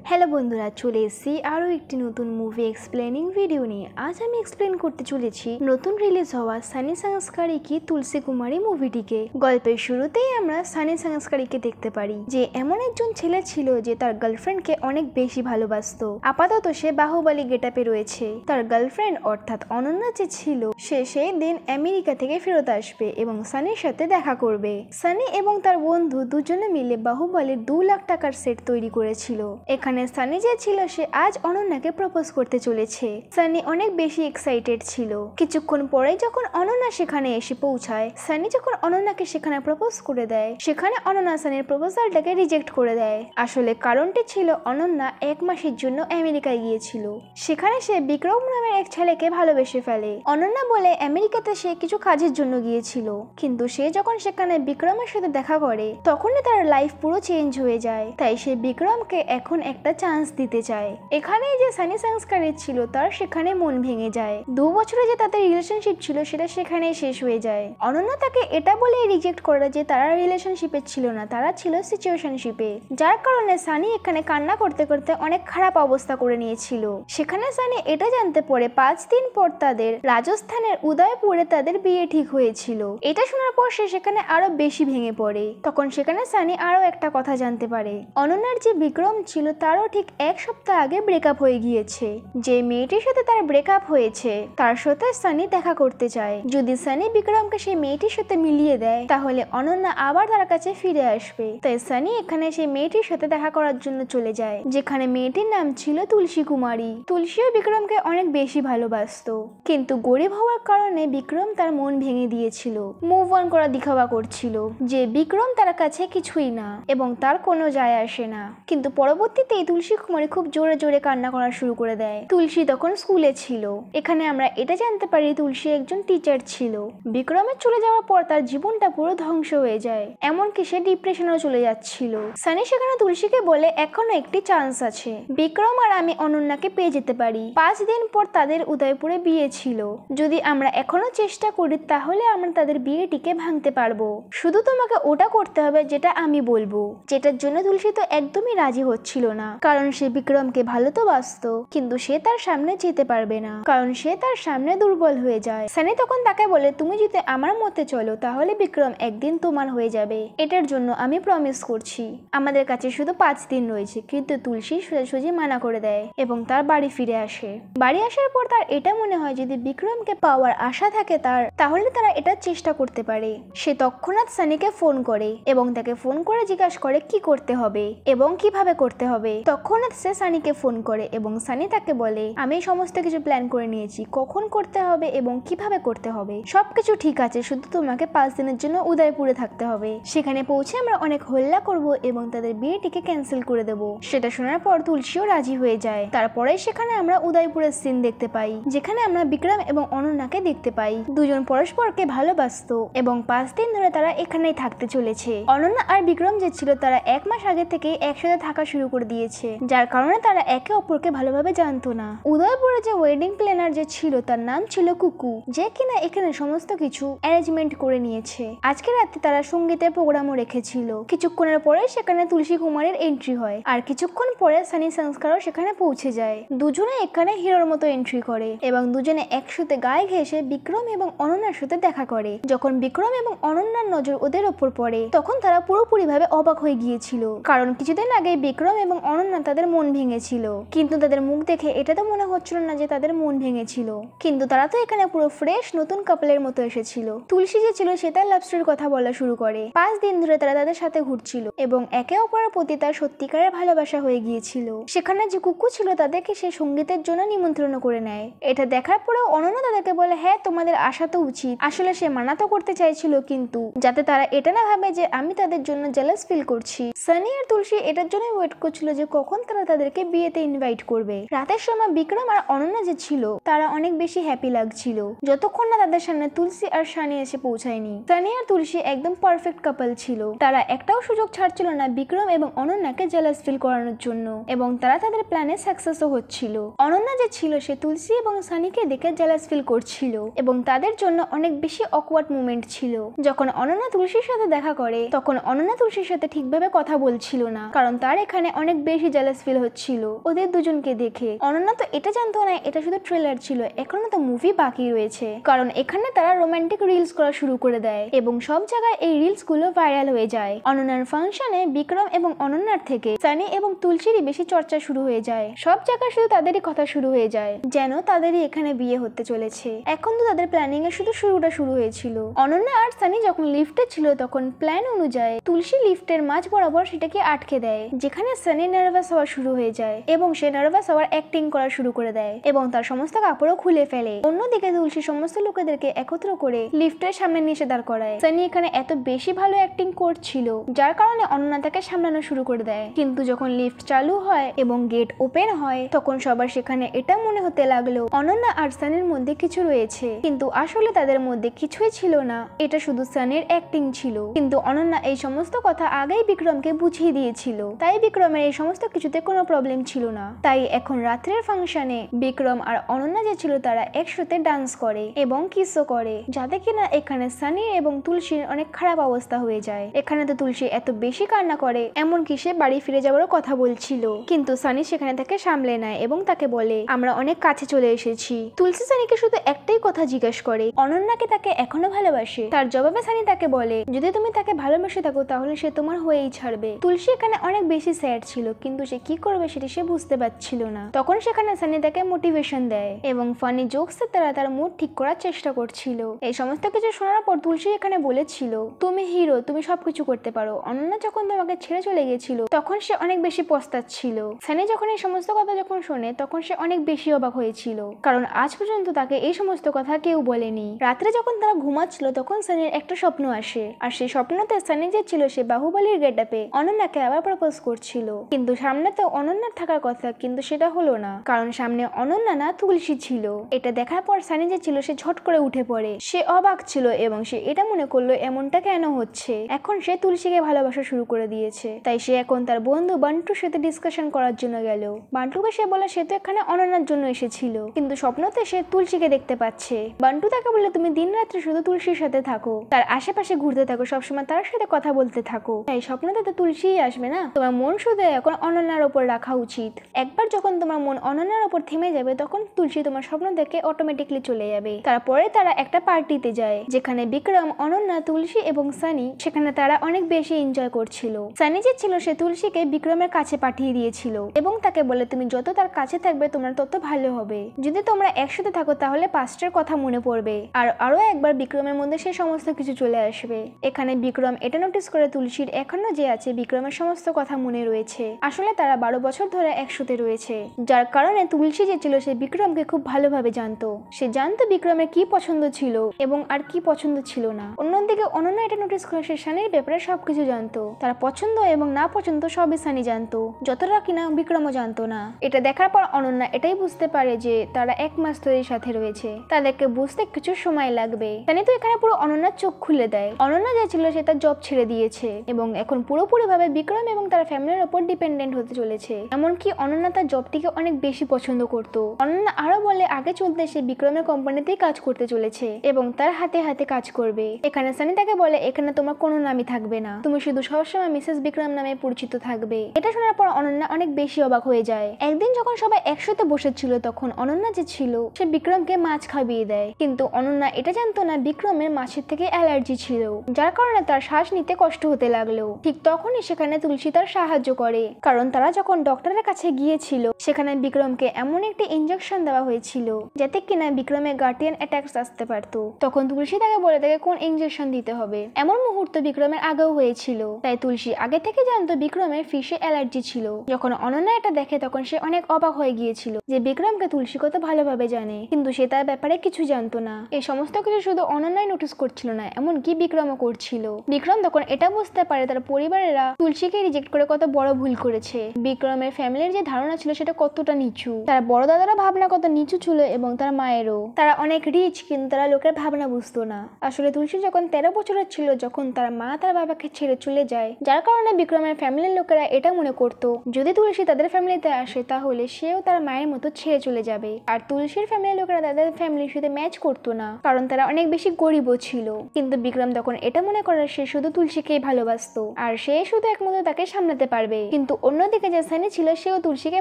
Hello বন্ধুরা, চলে এসেছি আরও একটি নতুন মুভি এক্সপ্লেনিং ভিডিও নিয়ে। আজ আমি এক্সপ্লেন করতে চলেছি নতুন রিলিজ হওয়া সানি সংস্কারি কি তুলসী কুমারী মুভিটিকে। গল্পের শুরুতেই আমরা সানি সংস্কারিকে দেখতে পারি যে এমন একজন ছেলে ছিল যে তার গার্লফ্রেন্ডকে অনেক বেশি ভালোবাসতো। আপাতত সে বাহুবলী গেটআপে রয়েছে। তার গার্লফ্রেন্ড অর্থাৎ অনন্যা যে ছিল সে সেই দিন আমেরিকা থেকে ফেরত আসবে এবং সানির সাথে দেখা করবে। সানি এবং তার বন্ধু দুজনে মিলে বাহুবলীর 2 লাখ টাকার সেট তৈরি করেছিল। এখানে সানি যে ছিল সে আজ অনন্যাকে প্রপোজ করতে চলেছে। সানি অনেক বেশি এক্সাইটেড ছিল। কিছুক্ষণ পরে যখন অনন্যা সেখানে এসে পৌঁছায়, সানি যখন অনন্যাকে সেখানে প্রপোজ করে দেয়, সেখানে অনন্যা সানির প্রপোজালটাকে রিজেক্ট করে দেয়। আসলে কারণটি ছিল অনন্যা 1 মাসের জন্য আমেরিকায় গিয়েছিল। সেখানে সে বিক্রম নামের এক ছেলেকে ভালোবেসে ফেলে। অনন্যা বলে আমেরিকাতে সে কিছু কাজের জন্য গিয়েছিল, কিন্তু সে যখন সেখানে বিক্রমের সাথে দেখা করে তখনই তার লাইফ পুরো চেঞ্জ হয়ে যায়। তাই সে বিক্রমকে এখন একটা চান্স দিতে চায়। এখানে যে সানি সংস্কারী ছিল তার সেখানে মন ভেঙে যায়। 2 বছরে যে তাদের রিলেশনশিপ ছিল সেটা সেখানেই শেষ হয়ে যায়। অনন্যা তাকে এটা বলে রিজেক্ট করে যে তারা রিলেশনশিপে ছিল না, তারা ছিল সিচুয়েশনশিপে। যার কারণে সানি এখানে কান্না করতে করতে অনেক খারাপ অবস্থা করে নিয়েছিল। সেখানে সানি এটা জানতে পারে 5 দিন পর তাদের রাজস্থানের উদয়পুরে তাদের বিয়ে ঠিক হয়েছিল। এটা শোনার পর সে সেখানে আরো বেশি ভেঙে পড়ে। তখন সেখানে সানি আরো একটা কথা জানতে পারে, অনন্যার যে বিক্রম ছিল তারও ঠিক 1 সপ্তাহ আগে ব্রেকআপ হয়ে গিয়েছে। যে মেয়েটির সাথে তার ব্রেকআপ হয়েছে তার সাথে সানি দেখা করতে চায়। যদি সানি বিক্রমকে সেই মেয়েটির সাথে মিলিয়ে দেয় তাহলে অনন্যা আবার তার কাছে ফিরে আসবে। তাই সানি এখানে সেই মেয়েটির সাথে দেখা করার জন্য চলে যায়, যেখানে মেয়েটির নাম ছিল তুলসী কুমারী। তুলসীও বিক্রমকে অনেক বেশি ভালোবাসতো, কিন্তু গরিব হওয়ার কারণে বিক্রম তার মন ভেঙে দিয়েছিল। মুভ অন করা দিখাওয়া করছিল যে বিক্রম তার কাছে কিছুই না এবং তার কোনো যায় আসে না। কিন্তু পরবর্তীতে তুলসী কুমারী খুব জোরে জোরে কান্না করা শুরু করে দেয়। তুলসী তখন স্কুলে ছিল। এখানে আমরা এটা জানতে পারি তুলসী একজন টিচার ছিল। বিক্রমের চলে যাওয়ার পর তার জীবনটা পুরো ধ্বংস হয়ে যায়, এমনকি সে ডিপ্রেশনেও চলে যাচ্ছিল। সানি সেখানে তুলসীকে বলে এখনো একটি চান্স আছে, বিক্রম আর আমি অনন্যাকে পেয়ে যেতে পারি। 5 দিন পর তাদের উদয়পুরে বিয়ে ছিল। যদি আমরা এখনো চেষ্টা করি তাহলে আমরা তাদের বিয়েটিকে ভাঙতে পারবো। শুধু তোমাকে ওটা করতে হবে যেটা আমি বলবো। যেটার জন্য তুলসী তো একদমই রাজি হচ্ছিল না, কারণ সে বিক্রমকে ভালো তো বাসতো, কিন্তু সে তার সামনে যেতে পারবে না কারণ সে তার সামনে দুর্বল হয়ে যায়। সানি তখন তাকে বলে তুমি যদি আমার মতে চলো তাহলে বিক্রম একদিন তোমার হয়ে যাবে, এটার জন্য আমি প্রমিস করছি। আমাদের কাছে শুধু 5 দিন রয়েছে। কিন্তু তুলসী সোজাসুজি মানা করে দেয় এবং তার বাড়ি ফিরে আসে। বাড়ি আসার পর তার এটা মনে হয় যদি বিক্রমকে পাওয়ার আশা থাকে তাহলে তারা এটা চেষ্টা করতে পারে। সে তৎক্ষণাৎ সানিকে ফোন করে এবং তাকে ফোন করে জিজ্ঞাসা করে কি করতে হবে এবং কিভাবে করতে হবে। তৎক্ষণাৎ সে সানিকে ফোন করে এবং সানি তাকে বলে আমি সমস্ত কিছু প্ল্যান করে নিয়েছি, কখন করতে হবে এবং কিভাবে করতে হবে সবকিছু ঠিক আছে, শুধু তোমাকে 5 দিনের জন্য উদয়পুরে থাকতে হবে। সেখানে পৌঁছে আমরা অনেক হল্লা করব এবং তাদের বিয়েটিকে ক্যান্সেল করে দেব। সেটা শোনার পর তুলসীও রাজি হয়ে যায়। তারপরে সেখানে আমরা উদয়পুরের সিন দেখতে পাই, যেখানে আমরা বিক্রম এবং অনন্যাকে দেখতে পাই। দুজন পরস্পরকে ভালোবাসতো এবং 5 দিন ধরে তারা এখানেই থাকতে চলেছে। অনন্যা আর বিক্রম যে ছিল তারা 1 মাস আগে থেকে একসাথে থাকা শুরু করে দিয়েছে, যার কারণে তারা একে অপরকে ভালোভাবে জানতো না। উদয়পুরে যে ওয়েডিং প্ল্যানার যে ছিল তার নাম ছিল কুকু, যে কিনা এখানে সমস্ত কিছু অ্যারেঞ্জমেন্ট করে নিয়েছে। আজকে রাতে তারা সঙ্গীতের প্রোগ্রামও রেখেছিল। কিছুক্ষণের পরে সেখানে তুলসী কুমারের এন্ট্রি হয় আর কিছুক্ষণ পরে সানি সংস্কারও সেখানে পৌঁছে যায়। দুজনে এখানে হিরোর মতো এন্ট্রি করে এবং দুজনে একসাথে গায়ে ঘেঁষে বিক্রম এবং অনন্যার সাথে দেখা করে। যখন বিক্রম এবং অনন্যার নজর ওদের ওপর পড়ে তখন তারা পুরোপুরি ভাবে অবাক হয়ে গিয়েছিল, কারণ কিছুদিন আগে বিক্রম এবং অনন্যা তাদের মন ভেঙেছিল, কিন্তু তাদের মুখ দেখে এটা তো মনে হচ্ছিল না যে তাদের মন ভেঙেছিল। কিন্তু তারা তো এখানে পুরো ফ্রেশ নতুন কাপলের মতো এসেছিল। তুলসী যে ছিল সে তার লাভ স্টোরির কথা বলা শুরু করে। 5 দিন ধরে তারা তাদের সাথে ঘুরছিল এবং একে অপরের প্রতি তার সত্যিকারের ভালোবাসা হয়ে গিয়েছিল। সেখানে যে কুকু ছিল তাদেরকে সে সঙ্গীতের জন্য নিমন্ত্রণ করে নেয়। এটা দেখার পরেও অনন্যা তাদেরকে বলে হ্যাঁ তোমাদের আসা তো উচিত। আসলে সে মানা তো করতে চাইছিল, কিন্তু যাতে তারা এটা না ভাবে যে আমি তাদের জন্য জেলাস ফিল করছি। সানি আর তুলসী এটার জন্য ওয়েট করছিল যে কখন তারা তাদেরকে বিয়েতে ইনভাইট করবে। রাতের সময় বিক্রম আর অনন্যা যে ছিল তারা অনেক বেশি হ্যাপি লাগছিল, যতক্ষণ না তাদের সামনে তুলসী আর সানি এসে পৌঁছায়নি। সানি আর তুলসী একদম পারফেক্ট কাপল ছিল। তারা একটাও সুযোগ ছাড়ছিল না বিক্রম এবং অনন্যাকে জেলাস ফিল করানোর জন্য এবং তারা তাদের প্ল্যানে সাকসেসও হচ্ছিল। অনন্যা যে ছিল সে তুলসী এবং সানিকে দেখে জেলাস ফিল করছিল এবং তাদের জন্য অনেক বেশি অকওয়ার্ড মোমেন্ট ছিল। যখন অনন্যা তুলসীর সাথে দেখা করে তখন অনন্যা তুলসীর সাথে ঠিকভাবে কথা বলছিল না, কারণ তার এখানে অনেক বেশি বেশি জেলাস ফিল হচ্ছিল ওদের দুজনকে দেখে। অনন্যা তো এটা জানতো না এটা শুধু ট্রেলার ছিল, এখনো তো মুভি বাকি রয়েছে, কারণ এখানে তারা রোমান্টিক রিলস করা শুরু করে দেয় এবং সব জায়গায় এই রিলস গুলো ভাইরাল হয়ে যায়। অনন্যার ফাংশনে বিক্রম এবং অনন্যার থেকে সানি এবং তুলসীরই বেশি চর্চা শুরু হয়ে যায়। সব জায়গায় শুধু তাদেরই কথা শুরু হয়ে যায়, যেন তাদেরই এখানে বিয়ে হতে চলেছে। এখন তো তাদের প্ল্যানিং এর শুধু শুরুটা শুরু হয়েছিল। অনন্যা আর সানি যখন লিফটে ছিল তখন প্ল্যান অনুযায়ী তুলসী লিফটের মাঝ বরাবর সেটাকে আটকে দেয়, যেখানে সানি নার্ভাস হওয়া শুরু হয়ে যায় এবং সে নার্ভাস হওয়ার অ্যাক্টিং করা শুরু করে দেয় এবং তার সমস্ত কাপড়ও খুলে ফেলে। অন্যদিকে তুলসী সমস্ত লোকেদেরকে একত্র করে লিফটের সামনে নিয়ে দাঁড় করায়। সানি এখানে এত বেশি ভালো অ্যাক্টিং করছিল যার কারণে অনন্যা তাকে সামলানো শুরু করে দেয়। কিন্তু যখন লিফট চালু হয় এবং গেট ওপেন হয় তখন সবার সেখানে এটা মনে হতে লাগলো অনন্যা আর সানির মধ্যে কিছু রয়েছে, কিন্তু আসলে তাদের মধ্যে কিছুই ছিল না, এটা শুধু সানির অ্যাক্টিং ছিল। কিন্তু অনন্যা এই সমস্ত কথা আগেই বিক্রমকে বুঝিয়ে দিয়েছিল, তাই বিক্রমের এই সমস্ত কিছুতে কোনো প্রবলেম ছিল না। তাই এখন রাত্রের ফাংশনে বিক্রম আর অনন্যা যে ছিল তারা একসাথে ডান্স করে এবং কিসও করে, যাতে কিনা এখানে সানি এবং তুলসীর অনেক খারাপ অবস্থা হয়ে যায়। এখানে তো তুলসী এত বেশি কান্না করে এমনকি সে বাড়ি ফিরে যাওয়ারও কথা বলছিল, কিন্তু সানি সেখানে তাকে সামলে নেয় এবং তাকে বলে আমরা অনেক কাছে চলে এসেছি। তুলসী সানিকে শুধু একটাই কথা জিজ্ঞেস করে অনন্যাকে তাকে এখনো ভালোবাসে। তার জবাবে সানি তাকে বলে যদি তুমি তাকে ভালোবাসে থাকো তাহলে সে তোমার হয়েই ছাড়বে। তুলসী এখানে অনেক বেশি স্যাড ছিল, কিন্তু সে কি করবে সেটা সে বুঝতে পারছিল না। তখন সেখানে সানি তাকে মোটিভেশন দেয় এবং ফানি জোকসের দ্বারা তার মুড ঠিক করার চেষ্টা করছিল। এই সমস্ত কিছু শোনার পর তুলসী এখানে বলেছিল তুমি হিরো, তুমি সবকিছু করতে পারো। অনন্যা যখন তোমাকে ছেড়ে চলে গেছিল তখন সে অনেক বেশি পস্তাচ্ছিল। সানি যখন এই সমস্ত কথা যখন শোনে তখন সে অনেক বেশি অবাক হয়েছিল, কারণ আজ পর্যন্ত তাকে এই সমস্ত কথা কেউ বলেনি। রাত্রে যখন তারা ঘুমাচ্ছিল তখন সানির একটা স্বপ্ন আসে, আর সেই স্বপ্নতে সানি যে ছিল সে বাহুবলীর গেটআপে অনন্যাকে আবার প্রপোজ করছিল, কিন্তু সামনে তো অনন্যার থাকার কথা, কিন্তু সেটা হলো না, কারণ সামনে অনন্যা না তুলসী ছিল। এটা দেখার পর সানি যে ছিল সে ঝট করে উঠে পড়ে, সে অবাক ছিল এবং সে এটা মনে করলো এমনটা কেন হচ্ছে। এখন সে তুলসীকে ভালোবাসা শুরু করে দিয়েছে, তাই সে এখন তার বন্ধু বান্টুর সাথে ডিসকাশন করার জন্য গেল। বান্টুকে সে বলে সে তো এখানে অনন্যার জন্য এসেছিল, কিন্তু স্বপ্নতে সে তুলসীকে দেখতে পাচ্ছে। বান্টু তাকে বলে তুমি দিন রাত্রে শুধু তুলসীর সাথে থাকো, তার আশেপাশে ঘুরতে থাকো, সবসময় তার সাথে কথা বলতে থাকো, তাই স্বপ্নতে তো তুলসীই আসবে না। তোমার মন শুধু এখন অনন্যার ওপর রাখা উচিত। একবার যখন তোমার মন অনন্যার ওপর থেমে যাবে তখন তুলসী তোমার স্বপ্ন থেকে অটোমেটিকলি চলে যাবে। তারপরে তারা একটা পার্টিতে যায় যেখানে বিক্রম, অনন্যা, তুলসী এবং সানি, সেখানে তারা অনেক বেশি এনজয় করছিল। সানি যে ছিল সে তুলসীকে বিক্রমের কাছে পাঠিয়ে দিয়েছিল এবং তাকে বলে তুমি যত তার কাছে থাকবে তোমার তত ভালো হবে, যদি তোমরা একসাথে থাকো তাহলে পাস্টের কথা মনে পড়বে আর আরো একবার বিক্রমের মধ্যে সে সমস্ত কিছু চলে আসবে। এখানে বিক্রম এটা নোটিস করে তুলসীর এখনো যে আছে বিক্রমের সমস্ত কথা মনে রয়েছে। আসলে তারা 12 বছর ধরে একসাথে রয়েছে, যার কারণে তুলসী যে ছিল সে বিক্রমকে খুব ভালোভাবে জানতো। সে জানতো বিক্রমের কি পছন্দ ছিল এবং আর কি পছন্দ ছিল না। অন্যদিকে অনন্যা এটা নোটিস করে সে সানির ব্যাপারে সবকিছু জানতো, তার পছন্দ এবং না পছন্দ সবই সানি জানতো, যতটা কিনা বিক্রমও জানতো না। এটা দেখার পর অনন্যা এটাই বুঝতে পারে যে তারা 1 মাস ধরে সাথে রয়েছে, তাদেরকে বুঝতে কিছু সময় লাগবে। সানি তো এখানে পুরো অনন্যার চোখ খুলে দেয়। অনন্যা যে ছিল সে তার জব ছেড়ে দিয়েছে এবং এখন পুরোপুরি ভাবে বিক্রম এবং তার ফ্যামিলির উপর ডিপেন্ডেন্ট হতে চলেছে। এমনকি অনন্যা তার জবটিকে অনেক বেশি পছন্দ করতো। অনন্যা আরো বলে আগে চলতে সে বিক্রমের কোম্পানিতেই কাজ করতে চলেছে এবং তার হাতে হাতে কাজ করবে। এখানে সানি তাকে বলে এখানে তোমার কোনো নামই থাকবে না, তুমি শুধু সবসময় মিসেস বিক্রম নামে পরিচিত থাকবে। এটা শোনার পর অনন্যা অনেক বেশি অবাক হয়ে যায়। একদিন যখন সবাই একসাথে বসেছিল তখন অনন্যা যে ছিল সে বিক্রমকে মাছ খাইয়ে দেয়, কিন্তু অনন্যা এটা জানতো না বিক্রমের মাছের থেকে অ্যালার্জি ছিল, যার কারণে তার শ্বাস নিতে কষ্ট হতে লাগলো। ঠিক তখনই সেখানে তুলসী তার সাহায্য করে, কারণ তারা যখন ডক্টরের কাছে গিয়েছিল সেখানে বিক্রমকে এমন একটি ইনজেকশন দেওয়া হয়েছিল যাতে কিনা বিক্রমের গার্ডিয়ান অ্যাটাকস আসতে পারতো। তখন তুলসী তাকে বলে তাকে কোন ইনজেকশন দিতে হবে। এমন মুহূর্ত বিক্রমের আগেও হয়েছিল, তাই তুলসী আগে থেকে জানতো বিক্রমের ফিশে অ্যালার্জি ছিল। যখন অনন্যা এটা দেখে তখন সে অনেক অবাক হয়ে গিয়েছিল যে বিক্রমকে তুলসী কত ভালোভাবে জানে, কিন্তু সে তার ব্যাপারে কিছু জানতো না। এই সমস্ত কিছু শুধু অনন্যাই নোটিস করছিল না, এমনকি বিক্রমও করছিল। বিক্রম তখন এটা বুঝতে পারে তার পরিবারেরা তুলসীকে রিজেক্ট করে কত বড় ভুল করেছে। বিক্রমের ফ্যামিলির যে ধারণা ছিল সেটা কতটা নিচু, তার বড় দাদারা ভাবনা কত নিচু ছিল এবং তার মায়েরও। তারা অনেক রিচ কিন্তু তারা লোকের ভাবনা বুঝতো না। আসলে তুলসী যখন 13 বছরের ছিল যখন তার মা তার বাবাকে ছেড়ে চলে যায়, যার কারণে বিক্রমের ফ্যামিলির লোকেরা এটা মনে করতো যদি তুলসী তাদের ফ্যামিলিতে আসে তাহলে সেও তার মায়ের মতো ছেড়ে চলে যাবে। আর তুলসীর ফ্যামিলির লোকেরা তাদের ফ্যামিলির সাথে ম্যাচ করতো না, কারণ তারা অনেক বেশি গরিবও ছিল। কিন্তু বিক্রম তখন এটা মনে করে সে শুধু তুলসীকেই ভালোবাসতো আর সে শুধু একমাত্র তাকে সামলাতে পারবে। কিন্তু অন্যদিকে যে সানি ছিল সেও তুলসীকে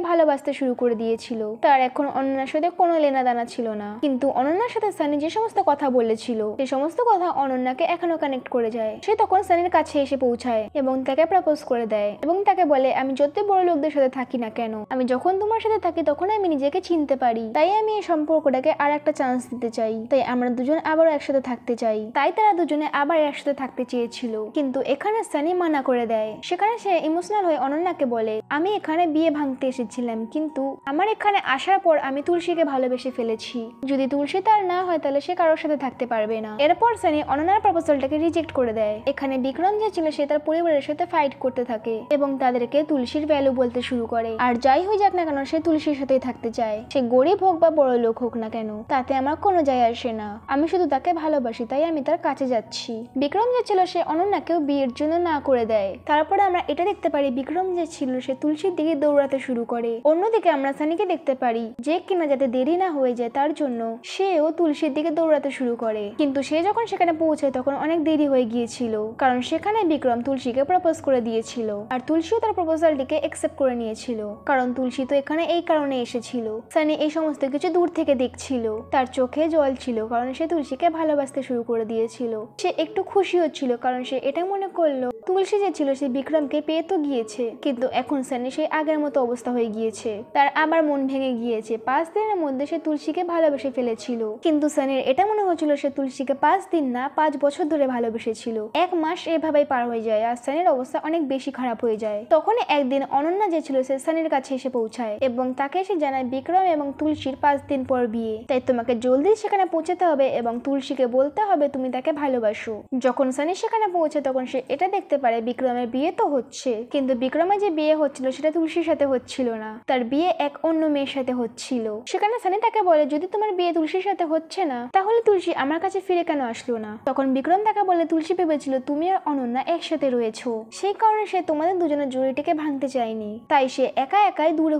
ভালোবাসতে শুরু করে দিয়েছিল। তার এখন অনন্যার সাথে কোনো লেনাদেনা ছিল না, কিন্তু অনন্যার সাথে সানি যে সমস্ত কথা বলেছিল সে সমস্ত কথা অনন্যাকে এখনো কানেক্ট করে যায়। সে তখন সানির কাছে এসে পৌঁছায় এবং তাকে প্রপোজ করে দেয় এবং তাকে বলে, আমি যত বড় লোকদের সাথে থাকি না কেন, আমি যখন তোমার সাথে থাকি তখন আমি নিজেকে চিনতে পারি, তাই আমি এই সম্পর্কটাকে আর একটা চান্স দিতে চাই, তাই আমরা দুজন আবারও একসাথে থাকতে চাই। তাই তারা দুজনে আবার একসাথে থাকতে চেয়েছিল, কিন্তু এখানে সানি মানা করে দেয়। সেখানে সে ইমোশনাল হয়ে অনন্যাকে বলে, আমি এখানে বিয়ে ভাঙতে এসেছিলাম, কিন্তু আমার এখানে আসার পর আমি তুলসীকে ভালোবেসে ফেলেছি, যদি তুলসী তার না হয় তাহলে সে কারোর সাথে থাকতে পারবে না। এরপর সানি অনন্যার প্রপোজালটাকে রিজেক্ট করে দেয়। এখানে বিক্রম যে ছিল সে তার পরিবারের সাথে ফাইট করতে থাকে এবং তাদেরকে তুলসীর ভ্যালু বলতে শুরু করে। আর যাই হয়ে যাক না কেন সে তুলসীর সাথেই থাকতে চায়, সে গরিব হোক বা বড় লোক হোক না কেন তাতে আমার কোনো যায় আসে না, আমি শুধু তাকে ভালোবাসি, তাই আমি তার কাছে যাচ্ছি। বিক্রম যে ছিল সে অনন্যাকেও বিয়ের জন্য না করে দেয়। তারপরে আমরা এটা দেখতে পারি বিক্রম যে ছিল সে তুলসীর দিকে দৌড়াতে শুরু করে। অন্যদিকে আমরা সানিকে দেখতে পারি যে কিনা যাতে দেরি না হয়ে যায় তার জন্য সেও তুলসীর দিকে দৌড়াতে শুরু করে, কিন্তু সে যখন সেখানে পৌঁছায় তখন অনেক দেরি হয়ে গিয়েছিল, কারণ সেখানে বিক্রম তুলসীকে প্রপোজ করে দিয়েছিল আর তুলসীও তার প্রপোজালটিকে অ্যাকসেপ্ট করে নিয়েছিল, কারণ তুলসী তো এখানে এই কারণে এসেছিল। সানি এই সমস্ত কিছু দূর থেকে দেখছিল, তার চোখে জল ছিল কারণ সে তুলসীকে ভালোবাসতে শুরু করে দিয়েছিল। সে একটু খুশি হচ্ছিল কারণ সে এটা মনে করলো তুলসী যে ছিল সে বিক্রমকে পেয়ে তো গিয়েছে, কিন্তু এখন সানি সেই আগের মতো অবস্থা হয়ে গিয়েছে, তার আবার মন ভেঙে গিয়েছে। 5 দিনের মধ্যে সে তুলসীকে ভালোবেসে ফেলেছিল, কিন্তু সানির এটা মনে হচ্ছিল সে তুলসীকে 5 দিন না 5 বছর ধরে ভালোবেসেছিল। 1 মাস এভাবেই পার হয়ে যায় আর সানির অবস্থা অনেক বেশি খারাপ হয়ে যায়। তখন একদিন অনন্যা যে ছিল সে সানির কাছে এসে পৌঁছায় এবং তাকে এসে জানায় বিক্রম এবং তুলসীর 5 দিন পর বিয়ে, তাই তোমাকে জলদি সেখানে পৌঁছাতে হবে এবং তুলসীকে বলতে হবে তুমি তাকে ভালোবাসো। যখন সানি সেখানে পৌঁছে তখন সে এটা দেখতে পারে বিক্রমের বিয়ে তো হচ্ছে, কিন্তু বিক্রমের যে বিয়ে হচ্ছিল সেটা তুলসীর সাথে হচ্ছিল না, তার বিয়ে এক অন্য মেয়ের সাথে হচ্ছিল। সেখানে সানি তাকে বলে, যদি তোমার বিয়ে তুলসীর সাথে হচ্ছে না তাহলে তুলসী আমার কাছে ফিরে কেন আসলো না? তখন বিক্রম তাকে বলে, তুলসী ভেবেছিল তুমি আর অনন্যা একসাথে রয়েছো, সেই কারণে সে তোমাদের দুজনের জুড়িটিকে ভাঙতে চায়নি, তাই সে একা একাই দূর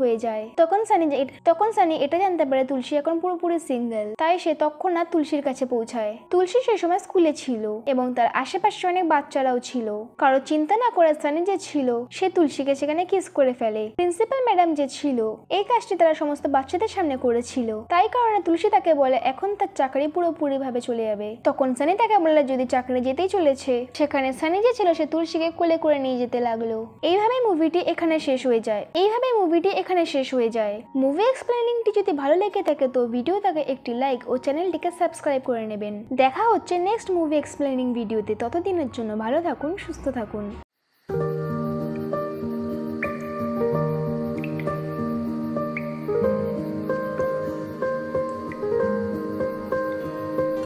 হয়ে যায়। তখন সানি এটা জানতে পারে তুলসী এখন পুরোপুরি সিঙ্গেল, তাই সে তৎক্ষণাৎ তুলসীর কাছে পৌঁছায়। তুলসী সে সময় স্কুলে ছিল এবং তার আশেপাশে অনেক বাচ্চারাও ছিল, কারো চিন্তা না করে সানি যে ছিল সে তুলসীকে সেখানে কিস করে ফেলে। প্রিন্সিপাল ম্যাডাম যে ছিল এই কাজটি তারা সমস্ত বাচ্চাদের সামনে করেছিল, তাই কারণে তুলসী তাকে বলে এখন তার চাকরি পুরোপুরি ভাবে চলে যাবে। তখন সানি তাকে বলে যদি চাকরি যেতেই চলেছে, সেখানে সানি যে ছিল সে তুলসীকে কোলে করে নিয়ে যেতে লাগলো। এইভাবে মুভিটি এখানে শেষ হয়ে যায়। মুভি এক্সপ্লেনিংটি যদি ভালো লেগে থাকে তো ভিডিওটাকে একটি লাইক ও চ্যানেলটিকে সাবস্ক্রাইব করে নেবেন। দেখা হচ্ছে নেক্সট মুভি এক্সপ্লেনিং ভিডিওতে, ততদিনের জন্য ভালো থাকুন, সুস্থ থাকুন।